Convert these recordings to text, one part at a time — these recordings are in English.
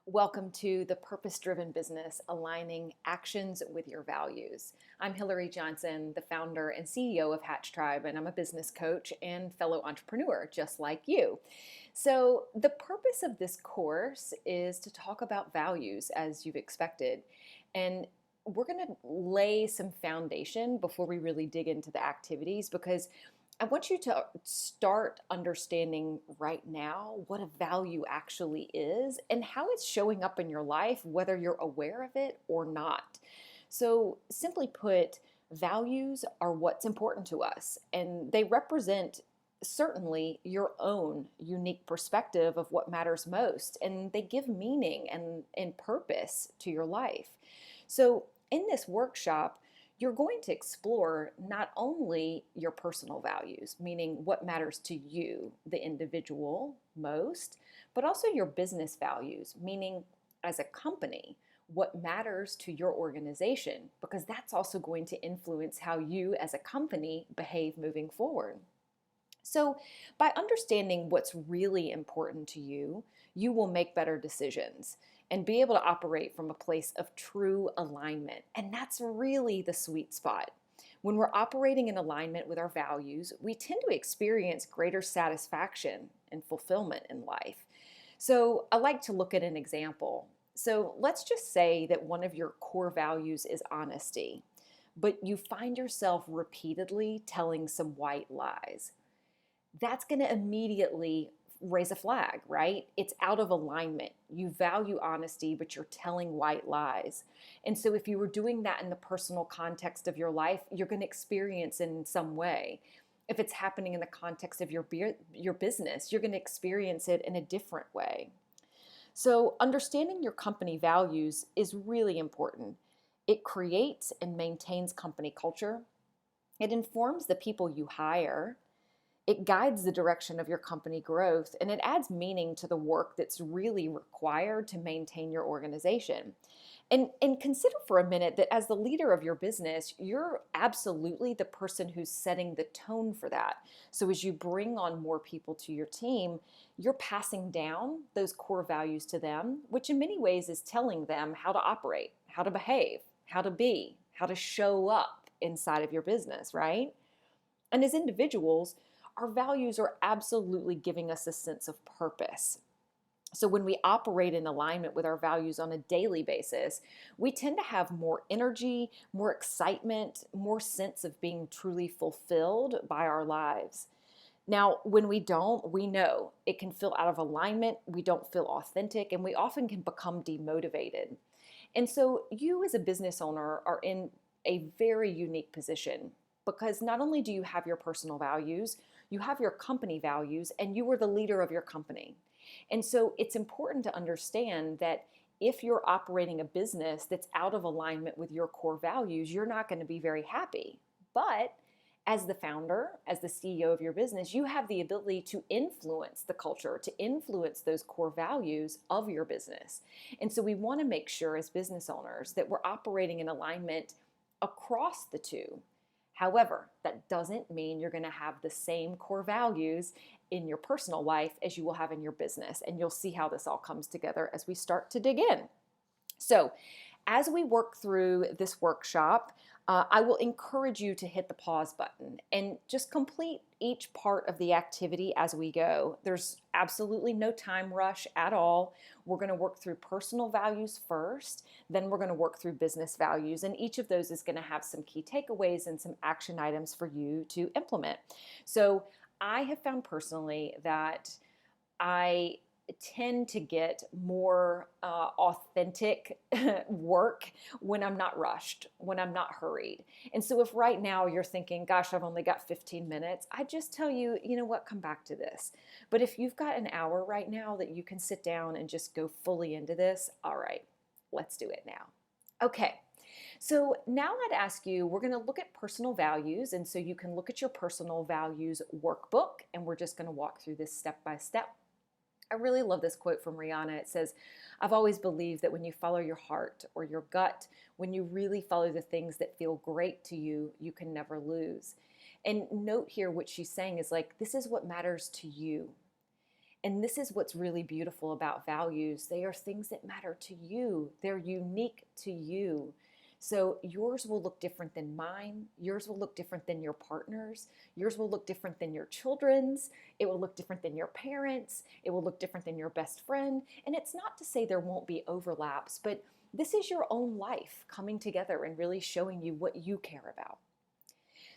Welcome to the Purpose-Driven Business, aligning actions with your values. I'm Hillary Johnson, the founder and CEO of Hatch Tribe, and I'm a business coach and fellow entrepreneur just like you. So the purpose of this course is to talk about values as you've expected. And we're going to lay some foundation before we really dig into the activities because I want you to start understanding right now what a value actually is and how it's showing up in your life, whether you're aware of it or not. So, simply put, values are what's important to us, and they represent certainly your own unique perspective of what matters most, and they give meaning and purpose to your life. So, in this workshop, you're going to explore not only your personal values, meaning what matters to you, the individual, most, but also your business values, meaning as a company, what matters to your organization, because that's also going to influence how you as a company behave moving forward. So, by understanding what's really important to you, you will make better decisions and be able to operate from a place of true alignment. And that's really the sweet spot. When we're operating in alignment with our values, we tend to experience greater satisfaction and fulfillment in life. So, I like to look at an example. So, let's just say that one of your core values is honesty, but you find yourself repeatedly telling some white lies. That's going to immediately raise a flag, right? It's out of alignment. You value honesty, but you're telling white lies. And so if you were doing that in the personal context of your life, you're going to experience it in some way. If it's happening in the context of your business, you're going to experience it in a different way. So understanding your company values is really important. It creates and maintains company culture. It informs the people you hire. It guides the direction of your company growth, and it adds meaning to the work that's really required to maintain your organization. And consider for a minute that as the leader of your business, you're absolutely the person who's setting the tone for that. So as you bring on more people to your team, you're passing down those core values to them, which in many ways is telling them how to operate, how to behave, how to be, how to show up inside of your business, right? And as individuals, our values are absolutely giving us a sense of purpose. So when we operate in alignment with our values on a daily basis, we tend to have more energy, more excitement, more sense of being truly fulfilled by our lives. Now, when we don't, we know it can feel out of alignment, we don't feel authentic, and we often can become demotivated. And so you as a business owner are in a very unique position because not only do you have your personal values, you have your company values, and you are the leader of your company. And so it's important to understand that if you're operating a business that's out of alignment with your core values, you're not going to be very happy. But as the founder, as the CEO of your business, you have the ability to influence the culture, to influence those core values of your business. And so we want to make sure as business owners that we're operating in alignment across the two. However, that doesn't mean you're going to have the same core values in your personal life as you will have in your business. And you'll see how this all comes together as we start to dig in. So, as we work through this workshop, I will encourage you to hit the pause button and just complete each part of the activity as we go. There's absolutely no time rush at all. We're going to work through personal values first, then we're going to work through business values, and each of those is going to have some key takeaways and some action items for you to implement. So I have found personally that I tend to get more authentic work when I'm not rushed, when I'm not hurried. And so if right now you're thinking, gosh, I've only got 15 minutes, I just tell you, you know what, come back to this. But if you've got an hour right now that you can sit down and just go fully into this, all right, let's do it now. Okay. So now I'd ask you, we're going to look at personal values. And so you can look at your personal values workbook, and we're just going to walk through this step by step. I really love this quote from Rihanna. It says, I've always believed that when you follow your heart or your gut, when you really follow the things that feel great to you, you can never lose. And note here what she's saying is like, this is what matters to you. And this is what's really beautiful about values. They are things that matter to you. They're unique to you. So yours will look different than mine. Yours will look different than your partner's. Yours will look different than your children's. It will look different than your parents. It will look different than your best friend. And it's not to say there won't be overlaps, but this is your own life coming together and really showing you what you care about.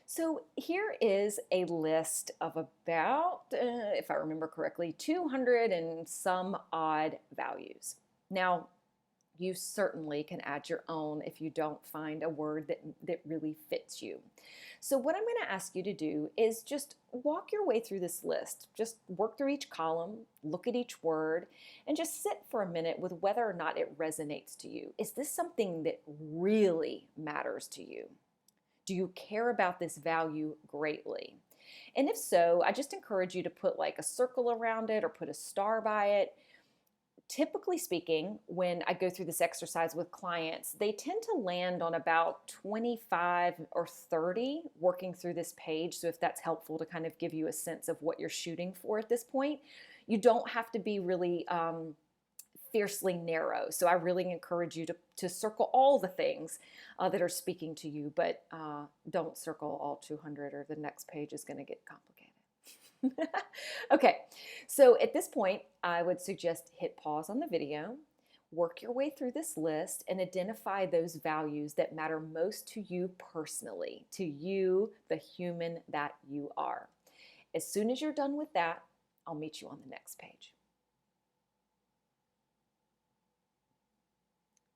So here is a list of about, if I remember correctly, 200 and some odd values. Now, you certainly can add your own if you don't find a word that really fits you. So what I'm going to ask you to do is just walk your way through this list. Just work through each column, look at each word, and just sit for a minute with whether or not it resonates to you. Is this something that really matters to you? Do you care about this value greatly? And if so, I just encourage you to put like a circle around it or put a star by it. Typically speaking, when I go through this exercise with clients, they tend to land on about 25 or 30 working through this page. So if that's helpful to kind of give you a sense of what you're shooting for at this point, you don't have to be really fiercely narrow. So I really encourage you to circle all the things that are speaking to you, but don't circle all 200 or the next page is going to get complicated. Okay, so at this point, I would suggest hit pause on the video, work your way through this list, and identify those values that matter most to you personally, to you, the human that you are. As soon as you're done with that, I'll meet you on the next page.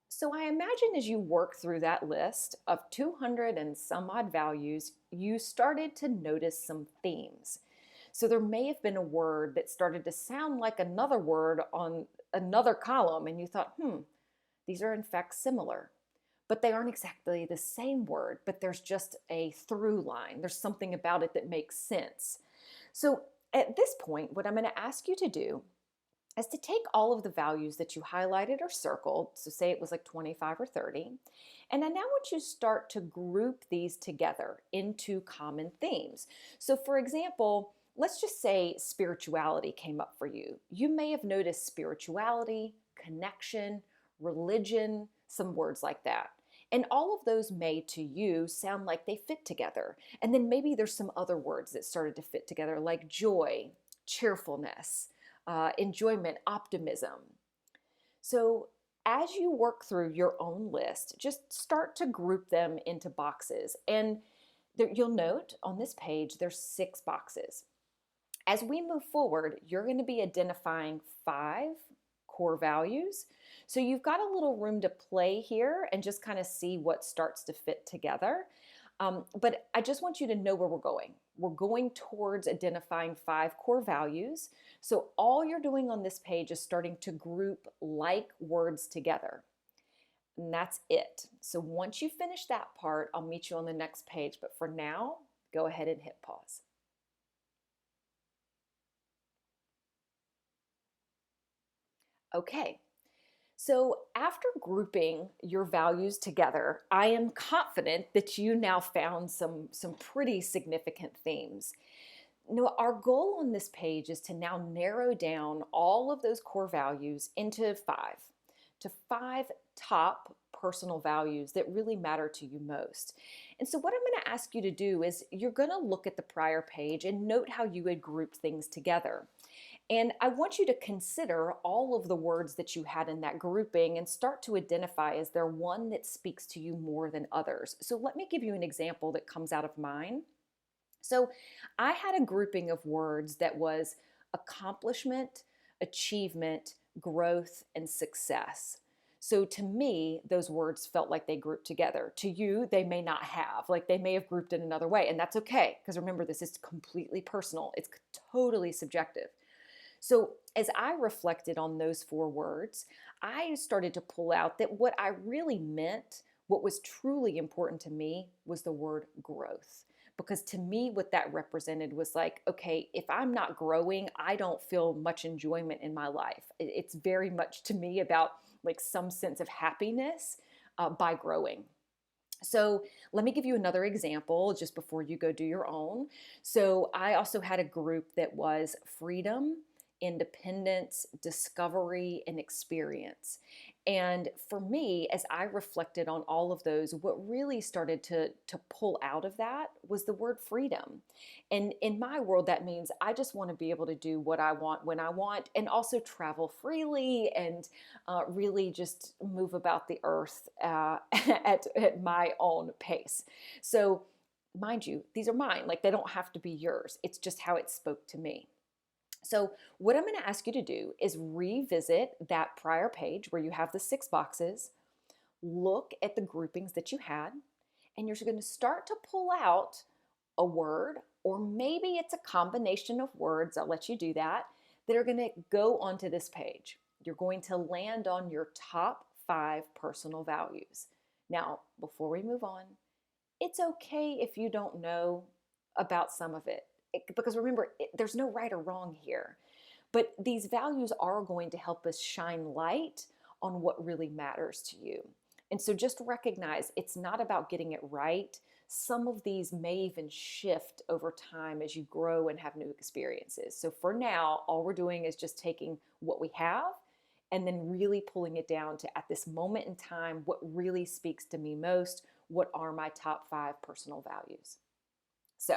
So I imagine as you work through that list of 200 and some odd values, you started to notice some themes. So there may have been a word that started to sound like another word on another column, and you thought, these are in fact similar. But they aren't exactly the same word, but there's just a through line. There's something about it that makes sense. So at this point, what I'm going to ask you to do is to take all of the values that you highlighted or circled, so say it was like 25 or 30, and I now want you to start to group these together into common themes. So for example, let's just say spirituality came up for you. You may have noticed spirituality, connection, religion, some words like that. And all of those may to you sound like they fit together. And then maybe there's some other words that started to fit together like joy, cheerfulness, enjoyment, optimism. So as you work through your own list, just start to group them into boxes. And you'll note on this page, there's 6 boxes. As we move forward, you're going to be identifying 5 core values. So you've got a little room to play here and just kind of see what starts to fit together. But I just want you to know where we're going. We're going towards identifying 5 core values. So all you're doing on this page is starting to group like words together. And that's it. So once you finish that part, I'll meet you on the next page. But for now, go ahead and hit pause. Okay, so after grouping your values together, I am confident that you now found some pretty significant themes. Now, our goal on this page is to now narrow down all of those core values into 5 top personal values that really matter to you most. And so what I'm going to ask you to do is you're going to look at the prior page and note how you had grouped things together. And I want you to consider all of the words that you had in that grouping and start to identify, is there one that speaks to you more than others? So let me give you an example that comes out of mine. So I had a grouping of words that was accomplishment, achievement, growth, and success. So to me, those words felt like they grouped together. To you, they may not have. Like they may have grouped in another way, and that's okay. Because remember, this is completely personal. It's totally subjective. So as I reflected on those 4 words, I started to pull out that what I really meant, what was truly important to me, was the word growth. Because to me, what that represented was like, okay, if I'm not growing, I don't feel much enjoyment in my life. It's very much to me about like some sense of happiness by growing. So let me give you another example just before you go do your own. So I also had a group that was freedom, independence, discovery, and experience. And for me, as I reflected on all of those, what really started to pull out of that was the word freedom. And in my world, that means I just want to be able to do what I want when I want, and also travel freely and really just move about the earth at my own pace. So, mind you, these are mine. Like, they don't have to be yours. It's just how it spoke to me. So, what I'm going to ask you to do is revisit that prior page where you have the 6 boxes, look at the groupings that you had, and you're going to start to pull out a word, or maybe it's a combination of words, I'll let you do that, that are going to go onto this page. You're going to land on your top 5 personal values. Now, before we move on, it's okay if you don't know about some of it, because remember, there's no right or wrong here. But these values are going to help us shine light on what really matters to you. And so just recognize it's not about getting it right. Some of these may even shift over time as you grow and have new experiences. So for now, all we're doing is just taking what we have and then really pulling it down to, at this moment in time, what really speaks to me most. What are my top 5 personal values? So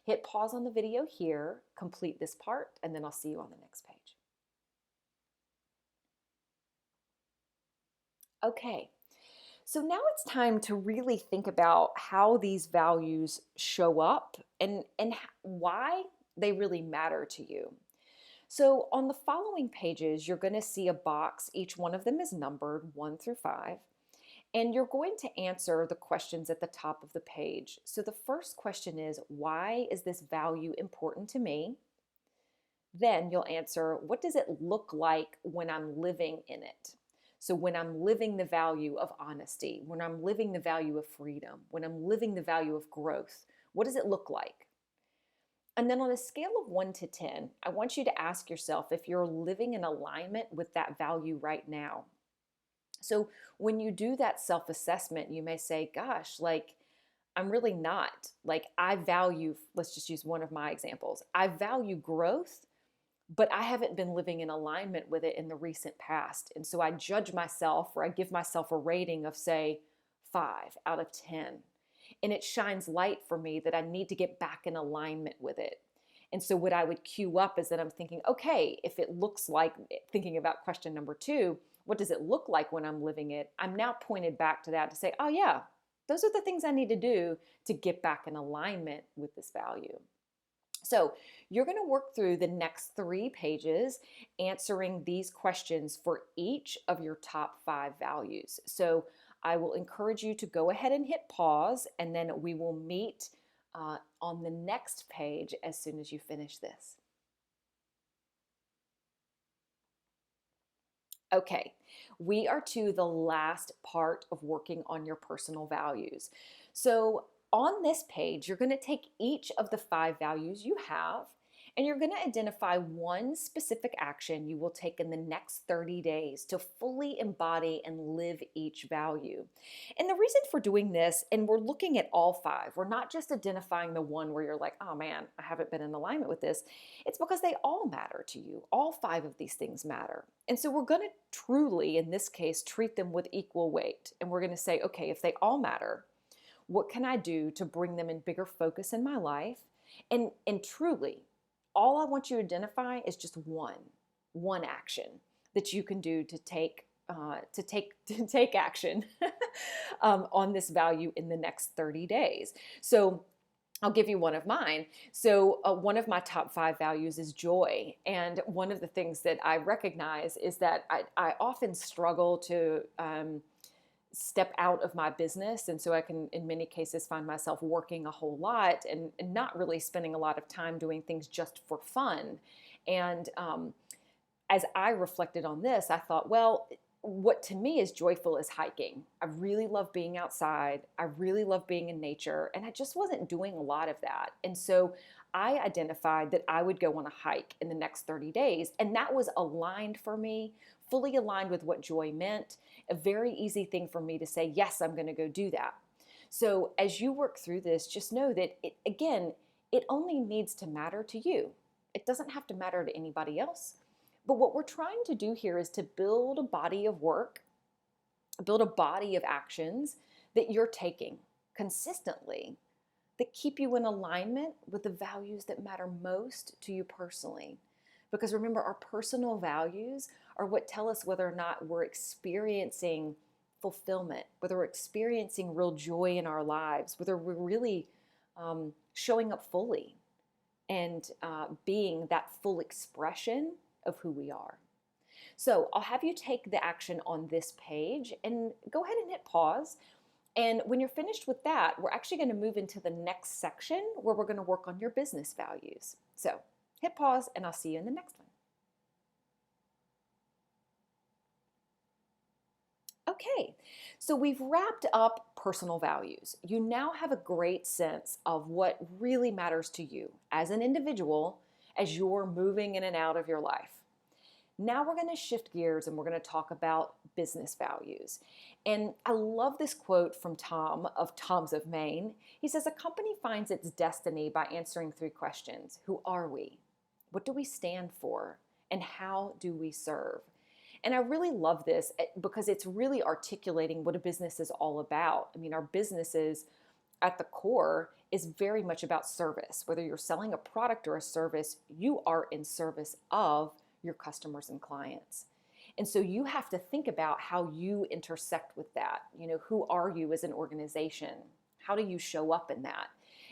hit pause on the video here, complete this part, and then I'll see you on the next page. Okay, so now it's time to really think about how these values show up and why they really matter to you. So on the following pages, you're going to see a box. Each one of them is numbered 1 through 5. And you're going to answer the questions at the top of the page. So the first question is, why is this value important to me? Then you'll answer, what does it look like when I'm living in it? So when I'm living the value of honesty, when I'm living the value of freedom, when I'm living the value of growth, what does it look like? And then on a scale of 1 to 10, I want you to ask yourself if you're living in alignment with that value right now. So when you do that self-assessment, you may say, gosh, like, I'm really not. Like, I value, let's just use one of my examples. I value growth, but I haven't been living in alignment with it in the recent past. And so I judge myself, or I give myself a rating of, say, 5 out of 10. And it shines light for me that I need to get back in alignment with it. And so what I would queue up is that I'm thinking, okay, if it looks like, thinking about question number 2, what does it look like when I'm living it? I'm now pointed back to that to say, oh yeah, those are the things I need to do to get back in alignment with this value. So you're going to work through the next 3 pages answering these questions for each of your top 5 values. So I will encourage you to go ahead and hit pause, and then we will meet on the next page as soon as you finish this. Okay, we are to the last part of working on your personal values. So on this page, you're going to take each of the 5 values you have, and you're going to identify one specific action you will take in the next 30 days to fully embody and live each value. And the reason for doing this, and we're looking at all 5, we're not just identifying the one where you're like, oh man, I haven't been in alignment with this. It's because they all matter to you. All 5 of these things matter. And so we're going to truly, in this case, treat them with equal weight. And we're going to say, okay, if they all matter, what can I do to bring them in bigger focus in my life? And truly, all I want you to identify is just one action that you can do to take action on this value in the next 30 days. So I'll give you one of mine. So one of my top 5 values is joy. And one of the things that I recognize is that I often struggle to step out of my business. And so I can, in many cases, find myself working a whole lot and not really spending a lot of time doing things just for fun. And as I reflected on this, I thought, well, what to me is joyful is hiking. I really love being outside. I really love being in nature. And I just wasn't doing a lot of that. And so I identified that I would go on a hike in the next 30 days. And that was aligned for me, fully aligned with what joy meant. A very easy thing for me to say, yes, I'm going to go do that. So as you work through this, just know that it only needs to matter to you. It doesn't have to matter to anybody else. But what we're trying to do here is to build a body of work, build a body of actions that you're taking consistently that keep you in alignment with the values that matter most to you personally. Because remember, our personal values are what tell us whether or not we're experiencing fulfillment, whether we're experiencing real joy in our lives, whether we're really showing up fully and being that full expression of who we are. So I'll have you take the action on this page and go ahead and hit pause. And when you're finished with that, we're actually going to move into the next section where we're going to work on your business values. So hit pause and I'll see you in the next one. Okay, so we've wrapped up personal values. You now have a great sense of what really matters to you as an individual as you're moving in and out of your life. Now we're going to shift gears and we're going to talk about business values. And I love this quote from Tom of Tom's of Maine. He says, "A company finds its destiny by answering 3 questions. Who are we? What do we stand for? And how do we serve?" And I really love this because it's really articulating what a business is all about. I mean, our businesses at the core is very much about service. Whether you're selling a product or a service, you are in service of your customers and clients. And so you have to think about how you intersect with that. You know, who are you as an organization? How do you show up in that?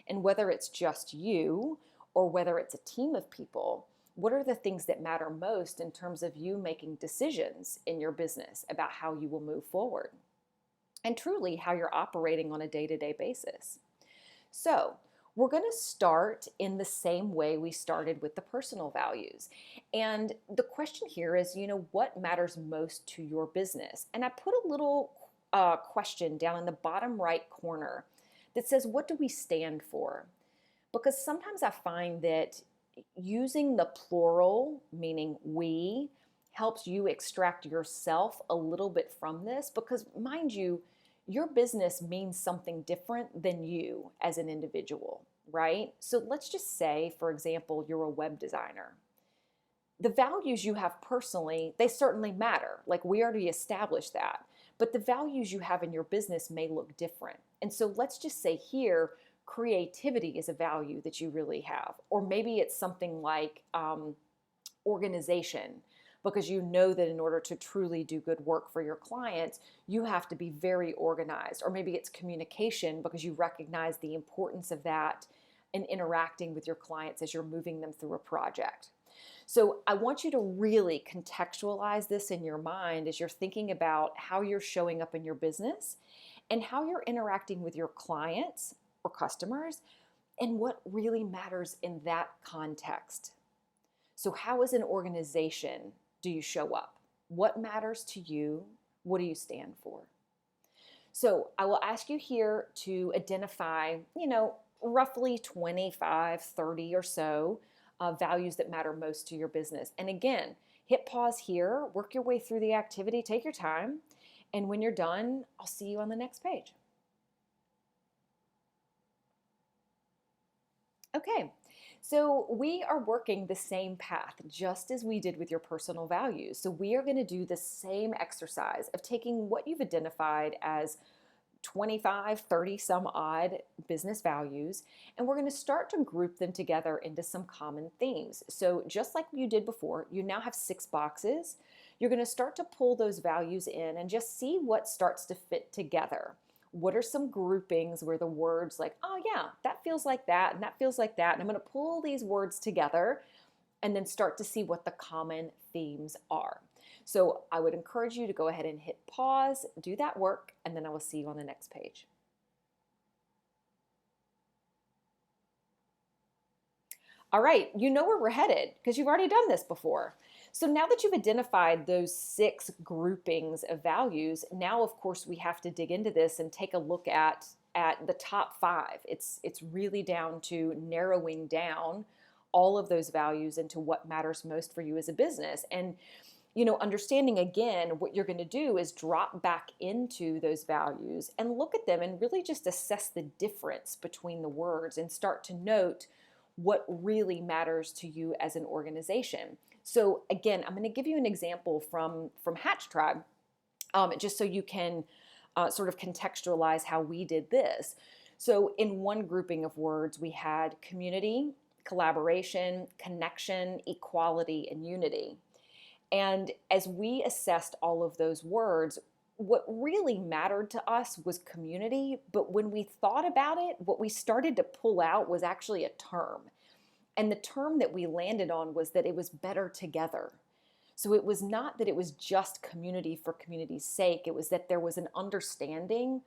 And whether it's just you or whether it's a team of people, what are the things that matter most in terms of you making decisions in your business about how you will move forward? And truly how you're operating on a day-to-day basis. So we're going to start in the same way we started with the personal values. And the question here is, what matters most to your business? And I put a little question down in the bottom right corner that says, what do we stand for? Because sometimes I find that using the plural, meaning we, helps you extract yourself a little bit from this because, mind you, your business means something different than you as an individual, right? So let's just say, for example, you're a web designer. The values you have personally, they certainly matter. Like we already established that. But the values you have in your business may look different. And so let's just say here, creativity is a value that you really have. Or maybe it's something like organization, because you know that in order to truly do good work for your clients, you have to be very organized. Or maybe it's communication because you recognize the importance of that in interacting with your clients as you're moving them through a project. So I want you to really contextualize this in your mind as you're thinking about how you're showing up in your business and how you're interacting with your clients or customers and what really matters in that context. So how as an organization do you show up? What matters to you? What do you stand for? So I will ask you here to identify, roughly 25, 30 or so values that matter most to your business. And again, hit pause here, work your way through the activity, take your time. And when you're done, I'll see you on the next page. Okay. So we are working the same path, just as we did with your personal values. So we are going to do the same exercise of taking what you've identified as 25, 30 some odd business values, and we're going to start to group them together into some common themes. So just like you did before, you now have 6 boxes. You're going to start to pull those values in and just see what starts to fit together. What are some groupings where the words like, oh yeah, that feels like that and that feels like that. And I'm going to pull these words together and then start to see what the common themes are. So I would encourage you to go ahead and hit pause, do that work, and then I will see you on the next page. All right, you know where we're headed because you've already done this before. So now that you've identified those 6 groupings of values, now of course we have to dig into this and take a look at the top 5. It's really down to narrowing down all of those values into what matters most for you as a business. And understanding again, what you're going to do is drop back into those values and look at them and really just assess the difference between the words and start to note what really matters to you as an organization. So again, I'm going to give you an example from Hatch Tribe, just so you can sort of contextualize how we did this. So in one grouping of words, we had community, collaboration, connection, equality, and unity. And as we assessed all of those words, what really mattered to us was community. But when we thought about it, what we started to pull out was actually a term. And the term that we landed on was that it was better together. So it was not that it was just community for community's sake. It was that there was an understanding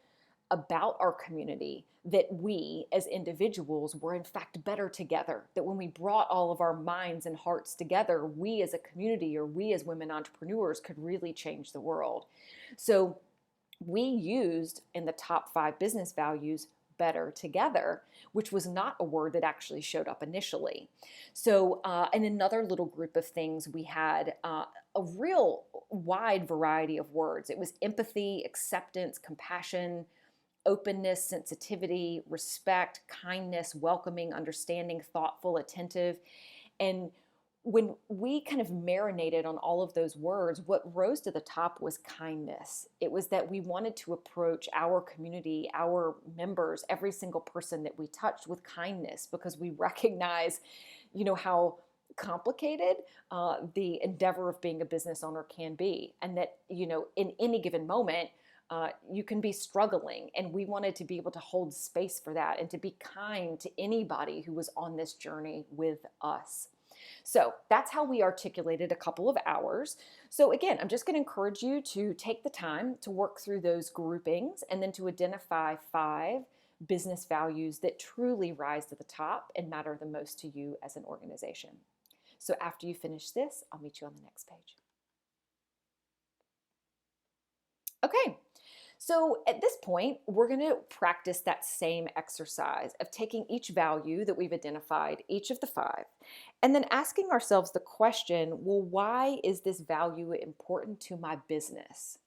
about our community that we as individuals were in fact better together. That when we brought all of our minds and hearts together, we as a community or we as women entrepreneurs could really change the world. So we used in the top 5 business values better together, which was not a word that actually showed up initially. So in another little group of things, we had a real wide variety of words. It was empathy, acceptance, compassion, openness, sensitivity, respect, kindness, welcoming, understanding, thoughtful, attentive. And when we kind of marinated on all of those words, what rose to the top was kindness. It was that we wanted to approach our community, our members, every single person that we touched with kindness, because we recognize, how complicated the endeavor of being a business owner can be. And that, in any given moment, you can be struggling, and we wanted to be able to hold space for that and to be kind to anybody who was on this journey with us. So that's how we articulated a couple of hours. So again, I'm just going to encourage you to take the time to work through those groupings and then to identify 5 business values that truly rise to the top and matter the most to you as an organization. So after you finish this, I'll meet you on the next page. Okay. So at this point, we're going to practice that same exercise of taking each value that we've identified, each of the 5, and then asking ourselves the question, well, why is this value important to my business?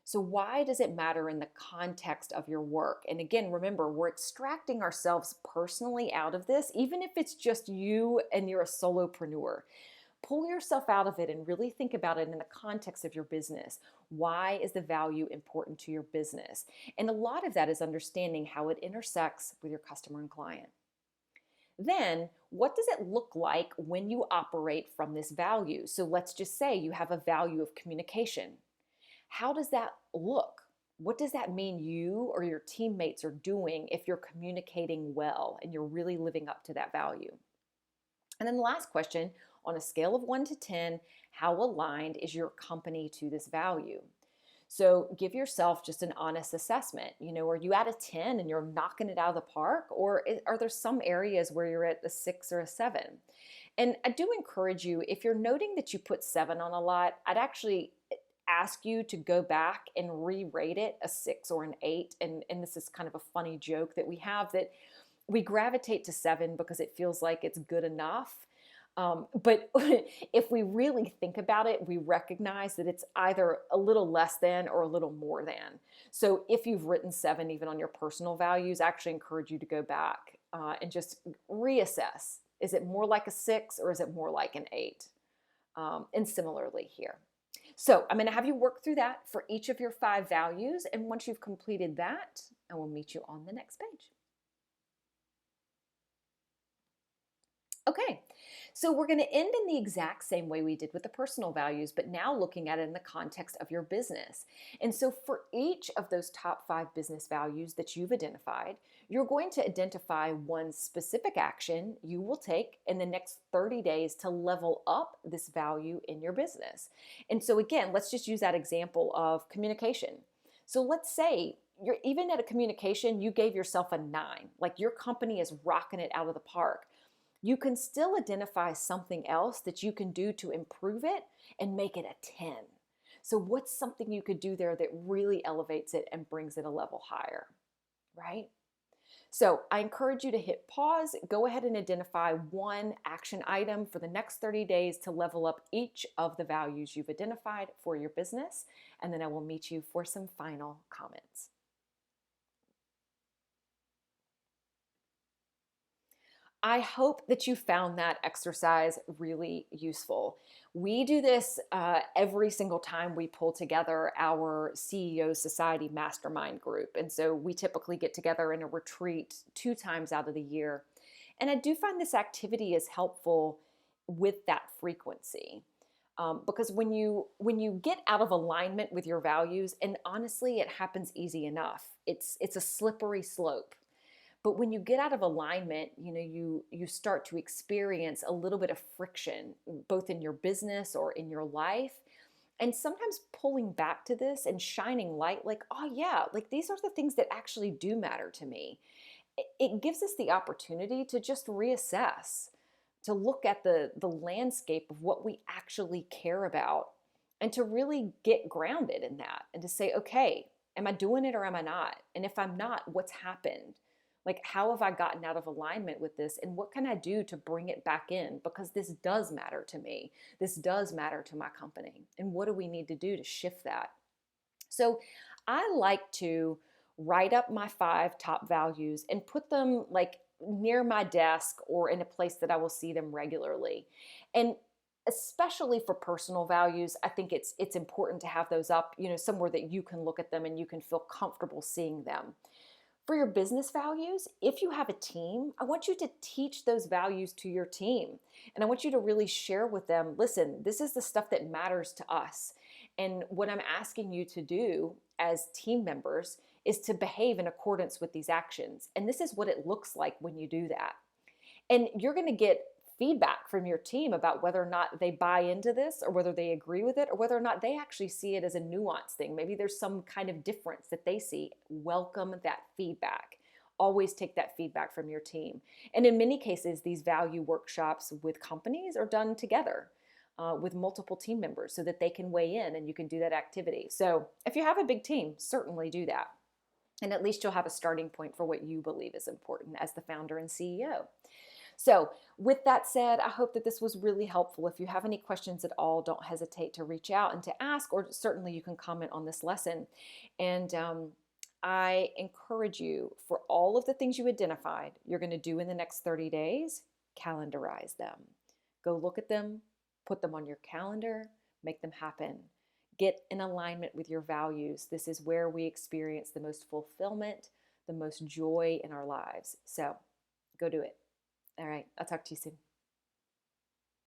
So why does it matter in the context of your work? And again, remember, we're extracting ourselves personally out of this, even if it's just you and you're a solopreneur. Pull yourself out of it and really think about it in the context of your business. Why is the value important to your business? And a lot of that is understanding how it intersects with your customer and client. Then, what does it look like when you operate from this value? So let's just say you have a value of communication. How does that look? What does that mean you or your teammates are doing if you're communicating well and you're really living up to that value? And then the last question, on a scale of 1 to 10, how aligned is your company to this value? So give yourself just an honest assessment. Are you at a 10 and you're knocking it out of the park? Or are there some areas where you're at a 6 or a 7? And I do encourage you, if you're noting that you put 7 on a lot, I'd actually ask you to go back and re-rate it a 6 or an 8. And this is kind of a funny joke that we have, that we gravitate to 7 because it feels like it's good enough. But if we really think about it, we recognize that it's either a little less than or a little more than. So if you've written 7 even on your personal values, I actually encourage you to go back and just reassess. Is it more like a 6 or is it more like an 8? And similarly here. So I'm going to have you work through that for each of your 5 values. And once you've completed that, I will meet you on the next page. Okay, so we're going to end in the exact same way we did with the personal values, but now looking at it in the context of your business. And so for each of those top 5 business values that you've identified, you're going to identify one specific action you will take in the next 30 days to level up this value in your business. And so again, let's just use that example of communication. So let's say you're even at a communication, you gave yourself a 9, like your company is rocking it out of the park. You can still identify something else that you can do to improve it and make it a 10. So what's something you could do there that really elevates it and brings it a level higher, right? So I encourage you to hit pause, go ahead and identify one action item for the next 30 days to level up each of the values you've identified for your business, and then I will meet you for some final comments. I hope that you found that exercise really useful. We do this every single time we pull together our CEO Society Mastermind group. And so we typically get together in a retreat 2 times out of the year. And I do find this activity is helpful with that frequency. Because when you get out of alignment with your values, and honestly, it happens easy enough. It's a slippery slope. But when you get out of alignment, you start to experience a little bit of friction, both in your business or in your life. And sometimes pulling back to this and shining light, like, oh yeah, like these are the things that actually do matter to me. It gives us the opportunity to just reassess, to look at the landscape of what we actually care about, and to really get grounded in that and to say, okay, am I doing it or am I not? And if I'm not, what's happened? Like, how have I gotten out of alignment with this? And what can I do to bring it back in? Because this does matter to me. This does matter to my company. And what do we need to do to shift that? So I like to write up my 5 top values and put them like near my desk or in a place that I will see them regularly. And especially for personal values, I think it's important to have those up, somewhere that you can look at them and you can feel comfortable seeing them. For your business values, if you have a team, I want you to teach those values to your team. And I want you to really share with them, listen, this is the stuff that matters to us. And what I'm asking you to do as team members is to behave in accordance with these actions. And this is what it looks like when you do that. And you're going to get feedback from your team about whether or not they buy into this or whether they agree with it or whether or not they actually see it as a nuanced thing. Maybe there's some kind of difference that they see. Welcome that feedback. Always take that feedback from your team. And in many cases, these value workshops with companies are done together with multiple team members so that they can weigh in and you can do that activity. So if you have a big team, certainly do that. And at least you'll have a starting point for what you believe is important as the founder and CEO. So with that said, I hope that this was really helpful. If you have any questions at all, don't hesitate to reach out and to ask, or certainly you can comment on this lesson. And I encourage you, for all of the things you identified you're going to do in the next 30 days, calendarize them. Go look at them, put them on your calendar, make them happen. Get in alignment with your values. This is where we experience the most fulfillment, the most joy in our lives. So go do it. All right, I'll talk to you soon.